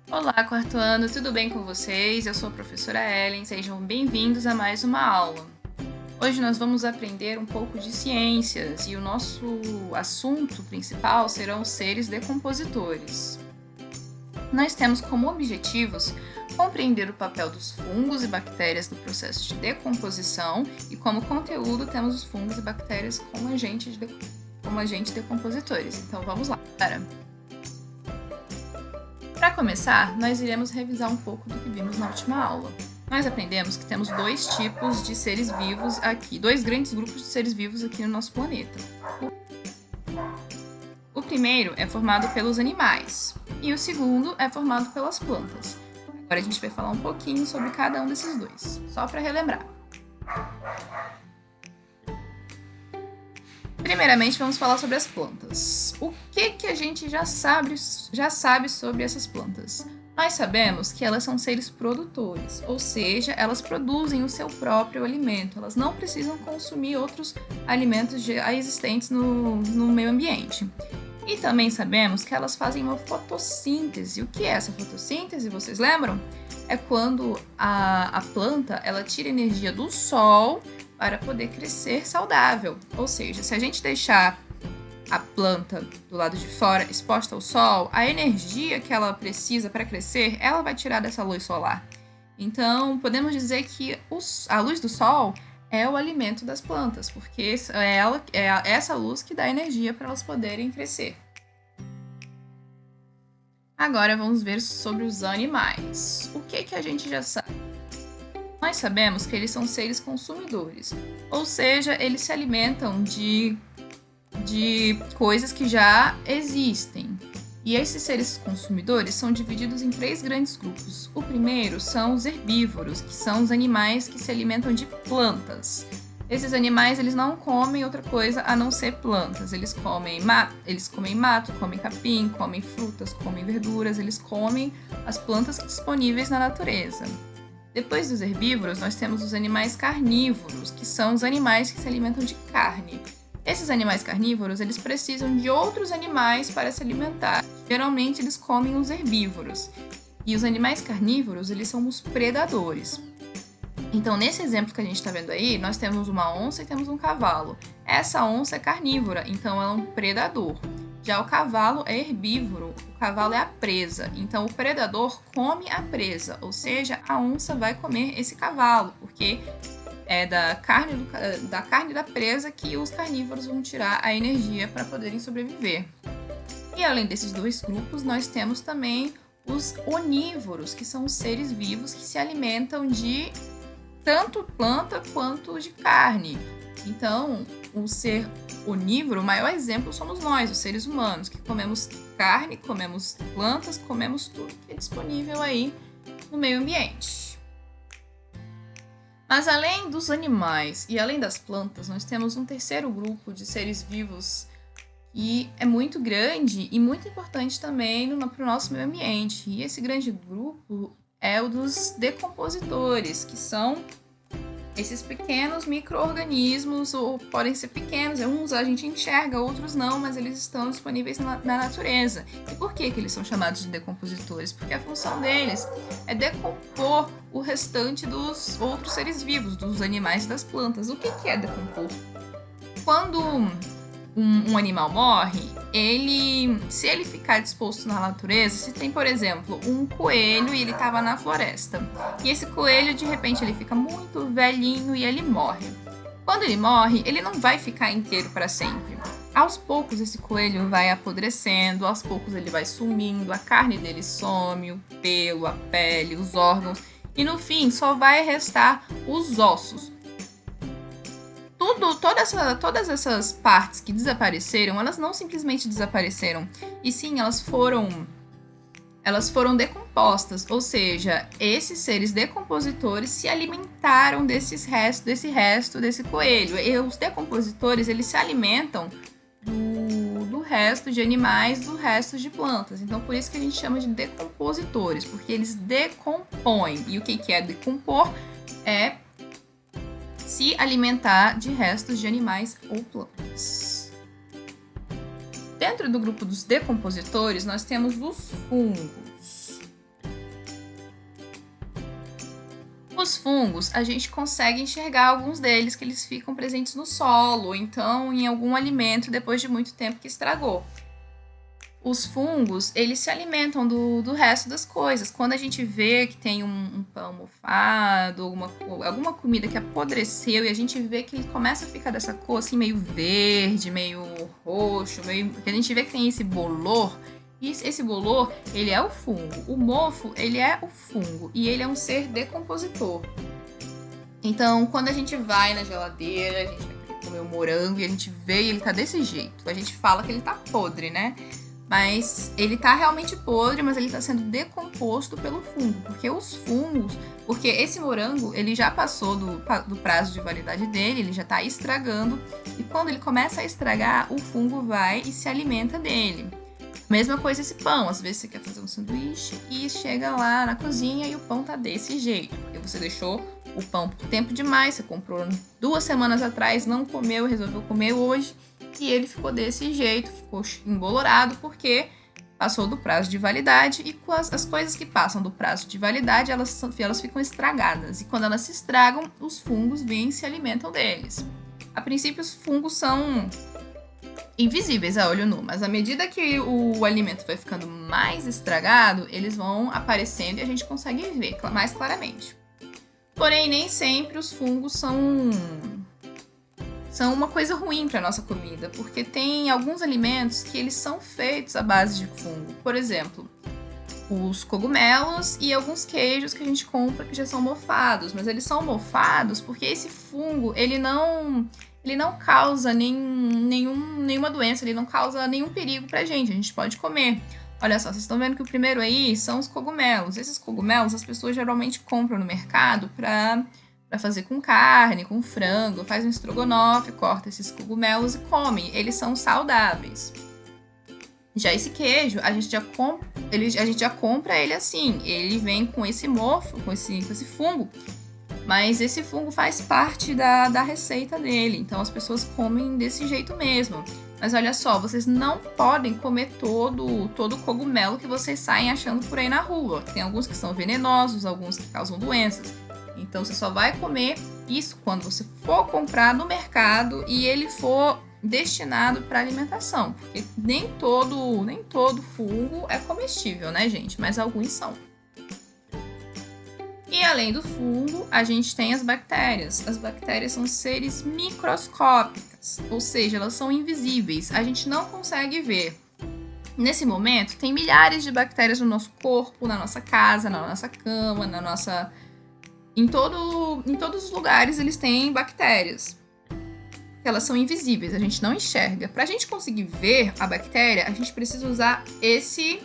Olá, quarto ano, tudo bem com vocês? Eu sou a professora Ellen, sejam bem-vindos a mais uma aula. Hoje nós vamos aprender um pouco de ciências e o nosso assunto principal serão os seres decompositores. Nós temos como objetivos compreender o papel dos fungos e bactérias no processo de decomposição e como conteúdo temos os fungos e bactérias como agentes decompositores. Então vamos lá, galera! Para começar, nós iremos revisar um pouco do que vimos na última aula. Nós aprendemos que temos dois tipos de seres vivos aqui, dois grandes grupos de seres vivos aqui no nosso planeta. O primeiro é formado pelos animais e o segundo é formado pelas plantas. Agora a gente vai falar um pouquinho sobre cada um desses dois, só para relembrar. Primeiramente, vamos falar sobre as plantas. O que a gente já sabe sobre essas plantas? Nós sabemos que elas são seres produtores, ou seja, elas produzem o seu próprio alimento. Elas não precisam consumir outros alimentos já existentes no meio ambiente. E também sabemos que elas fazem uma fotossíntese. O que é essa fotossíntese? Vocês lembram? É quando a planta ela tira energia do sol para poder crescer saudável. Ou seja, se a gente deixar a planta do lado de fora exposta ao sol, a energia que ela precisa para crescer, ela vai tirar dessa luz solar. Então, podemos dizer que a luz do sol é o alimento das plantas, porque é essa luz que dá energia para elas poderem crescer. Agora vamos ver sobre os animais. O que a gente já sabe? Nós sabemos que eles são seres consumidores, ou seja, eles se alimentam de coisas que já existem. E esses seres consumidores são divididos em três grandes grupos. O primeiro são os herbívoros, que são os animais que se alimentam de plantas. Esses animais eles não comem outra coisa a não ser plantas. Eles comem mato, comem capim, comem frutas, comem verduras, eles comem as plantas disponíveis na natureza. Depois dos herbívoros, nós temos os animais carnívoros, que são os animais que se alimentam de carne. Esses animais carnívoros, eles precisam de outros animais para se alimentar. Geralmente, eles comem os herbívoros. E os animais carnívoros, eles são os predadores. Então, nesse exemplo que a gente está vendo aí, nós temos uma onça e temos um cavalo. Essa onça é carnívora, então ela é um predador. Já o cavalo é herbívoro, o cavalo é a presa. Então, o predador come a presa, ou seja, a onça vai comer esse cavalo, porque é da carne da presa que os carnívoros vão tirar a energia para poderem sobreviver. E além desses dois grupos, nós temos também os onívoros, que são os seres vivos que se alimentam de tanto planta quanto de carne. Então, o ser onívoro, o maior exemplo somos nós, os seres humanos, que comemos carne, comemos plantas, comemos tudo que é disponível aí no meio ambiente. Mas além dos animais e além das plantas, nós temos um terceiro grupo de seres vivos que é muito grande e muito importante também para o nosso meio ambiente. E esse grande grupo é o dos decompositores, que são esses pequenos micro-organismos, ou podem ser pequenos, uns a gente enxerga, outros não, mas eles estão disponíveis na natureza. E por que eles são chamados de decompositores? Porque a função deles é decompor o restante dos outros seres vivos, dos animais e das plantas. O que é decompor? Quando um animal morre, se ele ficar disposto na natureza, se tem, por exemplo, um coelho e ele estava na floresta, e esse coelho, de repente, ele fica muito velhinho e ele morre. Quando ele morre, ele não vai ficar inteiro para sempre. Aos poucos, esse coelho vai apodrecendo, aos poucos ele vai sumindo, a carne dele some, o pelo, a pele, os órgãos, e no fim só vai restar os ossos. Todas essas partes que desapareceram, elas não simplesmente desapareceram, e sim, elas foram decompostas, ou seja, esses seres decompositores se alimentaram desse resto desse coelho. E os decompositores, eles se alimentam do resto de animais, do resto de plantas. Então, por isso que a gente chama de decompositores, porque eles decompõem. E o que é decompor? É se alimentar de restos de animais ou plantas. Dentro do grupo dos decompositores, nós temos os fungos. os fungos, a gente consegue enxergar alguns deles, que eles ficam presentes no solo, ou então em algum alimento depois de muito tempo que estragou. Os fungos, eles se alimentam do resto das coisas. Quando a gente vê que tem um pão mofado, alguma comida que apodreceu, e a gente vê que ele começa a ficar dessa cor assim, meio verde, meio roxo, que a gente vê que tem esse bolor, e esse bolor, ele é o fungo. O mofo, ele é o fungo, e ele é um ser decompositor. Então, quando a gente vai na geladeira, a gente vai comer um morango e a gente vê e ele tá desse jeito. A gente fala que ele tá podre, né? Mas ele tá realmente podre, mas ele tá sendo decomposto pelo fungo. Porque esse morango, ele já passou do prazo de validade dele, ele já tá estragando. E quando ele começa a estragar, o fungo vai e se alimenta dele. Mesma coisa esse pão. Às vezes você quer fazer um sanduíche e chega lá na cozinha e o pão tá desse jeito. Porque você deixou o pão por tempo demais, você comprou 2 semanas atrás, não comeu, resolveu comer hoje. E ele ficou desse jeito, ficou embolorado, porque passou do prazo de validade. E as coisas que passam do prazo de validade, elas ficam estragadas. E quando elas se estragam, os fungos vêm e se alimentam deles. A princípio, os fungos são invisíveis a olho nu, mas à medida que o alimento vai ficando mais estragado, eles vão aparecendo e a gente consegue ver mais claramente. Porém, nem sempre os fungos são uma coisa ruim para nossa comida, porque tem alguns alimentos que eles são feitos à base de fungo. Por exemplo, os cogumelos e alguns queijos que a gente compra que já são mofados, mas eles são mofados porque esse fungo, ele não causa nenhuma doença, ele não causa nenhum perigo pra gente, a gente pode comer. Olha só, vocês estão vendo que o primeiro aí são os cogumelos. Esses cogumelos as pessoas geralmente compram no mercado para fazer com carne, com frango, faz um estrogonofe, corta esses cogumelos e come. Eles são saudáveis. Já esse queijo, a gente já compra ele assim. Ele vem com esse mofo, com esse fungo. Mas esse fungo faz parte da receita dele. Então as pessoas comem desse jeito mesmo. Mas olha só, vocês não podem comer todo cogumelo que vocês saem achando por aí na rua. Tem alguns que são venenosos, alguns que causam doenças. Então você só vai comer isso quando você for comprar no mercado e ele for destinado para alimentação. Porque nem todo fungo é comestível, né, gente? Mas alguns são. E além do fungo, a gente tem as bactérias. As bactérias são seres microscópicas, ou seja, elas são invisíveis. A gente não consegue ver. Nesse momento, tem milhares de bactérias no nosso corpo, na nossa casa, na nossa cama, em todos os lugares eles têm bactérias. Elas são invisíveis, a gente não enxerga. Para a gente conseguir ver a bactéria, a gente precisa usar esse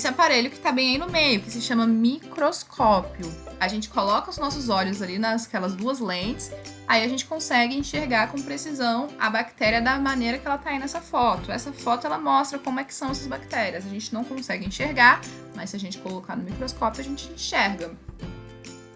aparelho que está bem aí no meio, que se chama microscópio. A gente coloca os nossos olhos ali naquelas 2 lentes, aí a gente consegue enxergar com precisão a bactéria da maneira que ela está aí nessa foto. Essa foto ela mostra como é que são essas bactérias. A gente não consegue enxergar, mas se a gente colocar no microscópio, a gente enxerga.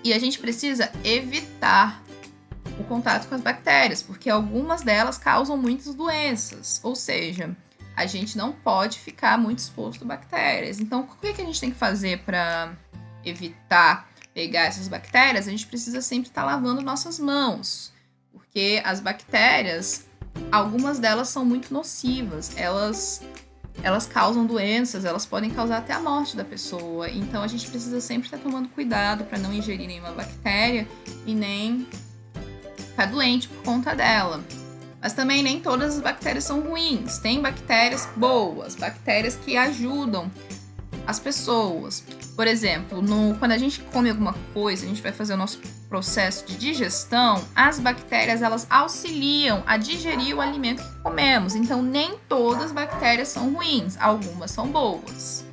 E a gente precisa evitar o contato com as bactérias, porque algumas delas causam muitas doenças. Ou seja, a gente não pode ficar muito exposto a bactérias. Então, o que a gente tem que fazer para evitar pegar essas bactérias? A gente precisa sempre estar lavando nossas mãos, porque as bactérias, algumas delas são muito nocivas. Elas causam doenças, elas podem causar até a morte da pessoa. Então, a gente precisa sempre estar tomando cuidado para não ingerir nenhuma bactéria e nem ficar doente por conta dela. Mas também nem todas as bactérias são ruins. Tem bactérias boas, bactérias que ajudam as pessoas. Por exemplo, quando a gente come alguma coisa, a gente vai fazer o nosso processo de digestão, as bactérias elas auxiliam a digerir o alimento que comemos. Então, nem todas as bactérias são ruins, algumas são boas.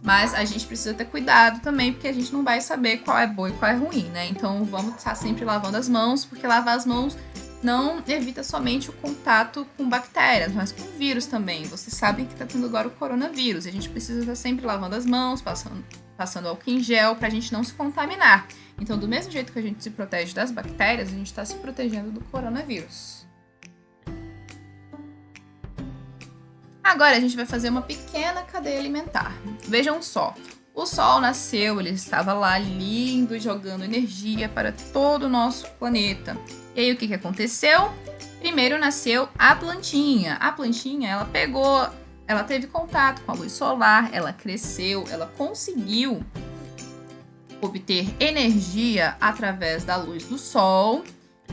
Mas a gente precisa ter cuidado também, porque a gente não vai saber qual é boa e qual é ruim, né? Então, vamos estar sempre lavando as mãos, porque lavar as mãos não evita somente o contato com bactérias, mas com vírus também. Vocês sabem que está tendo agora o coronavírus. E a gente precisa estar sempre lavando as mãos, passando álcool em gel para a gente não se contaminar. Então, do mesmo jeito que a gente se protege das bactérias, a gente está se protegendo do coronavírus. Agora a gente vai fazer uma pequena cadeia alimentar. Vejam só. O Sol nasceu, ele estava lá lindo, jogando energia para todo o nosso planeta. E aí o que aconteceu? Primeiro nasceu a plantinha. A plantinha, ela teve contato com a luz solar, ela cresceu, ela conseguiu obter energia através da luz do Sol.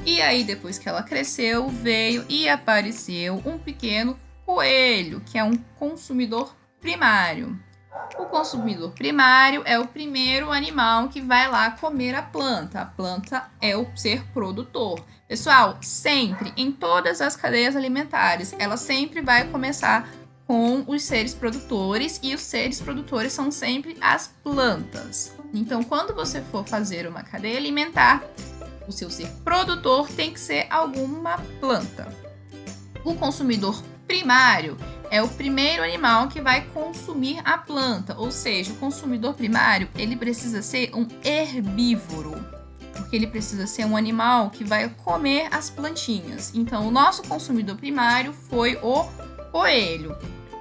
E aí, depois que ela cresceu, veio e apareceu um pequeno coelho, que é um consumidor primário. O consumidor primário é o primeiro animal que vai lá comer a planta. A planta é o ser produtor. Pessoal, sempre, em todas as cadeias alimentares, ela sempre vai começar com os seres produtores, e os seres produtores são sempre as plantas. Então, quando você for fazer uma cadeia alimentar, o seu ser produtor tem que ser alguma planta. O consumidor primário é o primeiro animal que vai consumir a planta, ou seja, o consumidor primário, ele precisa ser um herbívoro, porque ele precisa ser um animal que vai comer as plantinhas. Então, o nosso consumidor primário foi o coelho.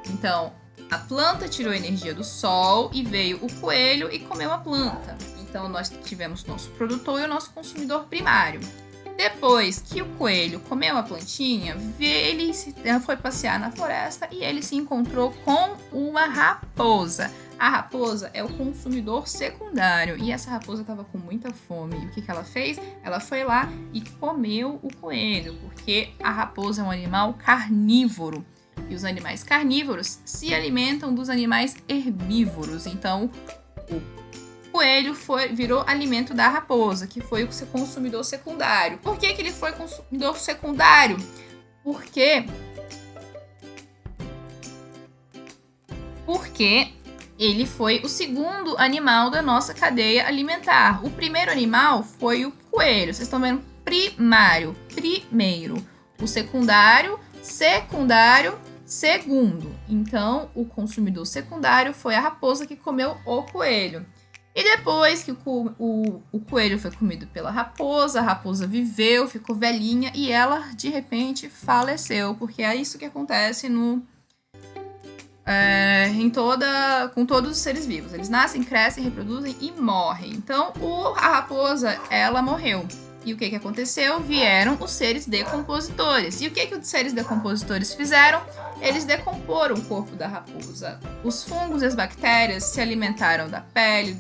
Então, a planta tirou energia do sol e veio o coelho e comeu a planta. Então, nós tivemos o nosso produtor e o nosso consumidor primário. Depois que o coelho comeu a plantinha, ele foi passear na floresta e ele se encontrou com uma raposa. A raposa é o consumidor secundário e essa raposa estava com muita fome. E o que ela fez? Ela foi lá e comeu o coelho, porque a raposa é um animal carnívoro. E os animais carnívoros se alimentam dos animais herbívoros. Então, o coelho virou alimento da raposa, que foi o seu consumidor secundário. Por que ele foi consumidor secundário? Porque ele foi o segundo animal da nossa cadeia alimentar. O primeiro animal foi o coelho. Vocês estão vendo? Primário, primeiro. O secundário, secundário, segundo. Então, o consumidor secundário foi a raposa que comeu o coelho. E depois que o coelho foi comido pela raposa, a raposa viveu, ficou velhinha e ela, de repente, faleceu. Porque é isso que acontece com todos os seres vivos. Eles nascem, crescem, reproduzem e morrem. Então, a raposa, ela morreu. E o que aconteceu? Vieram os seres decompositores. E o que os seres decompositores fizeram? Eles decomporam o corpo da raposa. Os fungos e as bactérias se alimentaram da pele,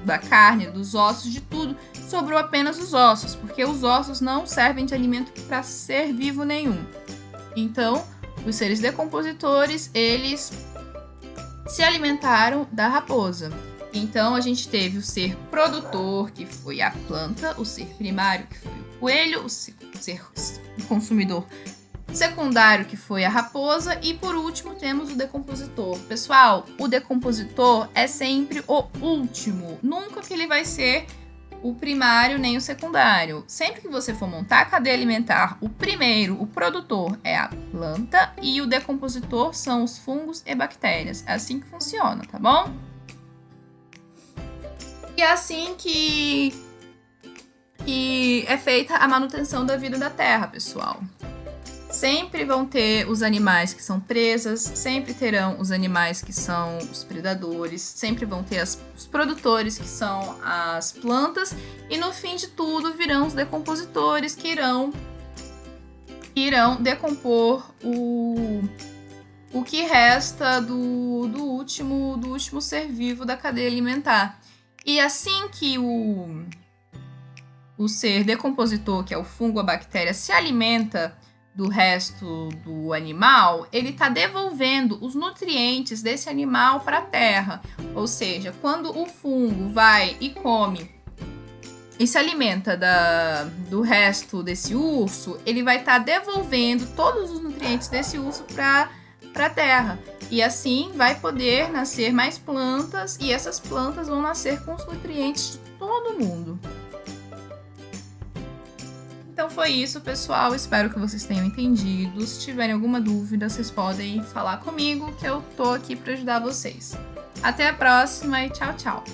da carne, dos ossos, de tudo. Sobrou apenas os ossos, porque os ossos não servem de alimento para ser vivo nenhum. Então, os seres decompositores, eles se alimentaram da raposa. Então, a gente teve o ser produtor, que foi a planta, o ser primário, que foi o coelho, o consumidor secundário, que foi a raposa, e por último temos o decompositor. Pessoal, o decompositor é sempre o último, nunca que ele vai ser o primário nem o secundário. Sempre que você for montar a cadeia alimentar, o primeiro, o produtor, é a planta e o decompositor são os fungos e bactérias. É assim que funciona, tá bom? E é assim que é feita a manutenção da vida da Terra, pessoal. Sempre vão ter os animais que são presas, sempre terão os animais que são os predadores, sempre vão ter os produtores, que são as plantas, e no fim de tudo virão os decompositores, que irão decompor o que resta do último ser vivo da cadeia alimentar. E assim que o ser decompositor, que é o fungo, a bactéria, se alimenta do resto do animal, ele está devolvendo os nutrientes desse animal para a terra. Ou seja, quando o fungo vai e come e se alimenta do resto desse urso, ele vai estar devolvendo todos os nutrientes desse urso para a terra. E assim vai poder nascer mais plantas, e essas plantas vão nascer com os nutrientes de todo mundo. Então foi isso, pessoal. Espero que vocês tenham entendido. Se tiverem alguma dúvida, vocês podem falar comigo, que eu tô aqui para ajudar vocês. Até a próxima e tchau, tchau!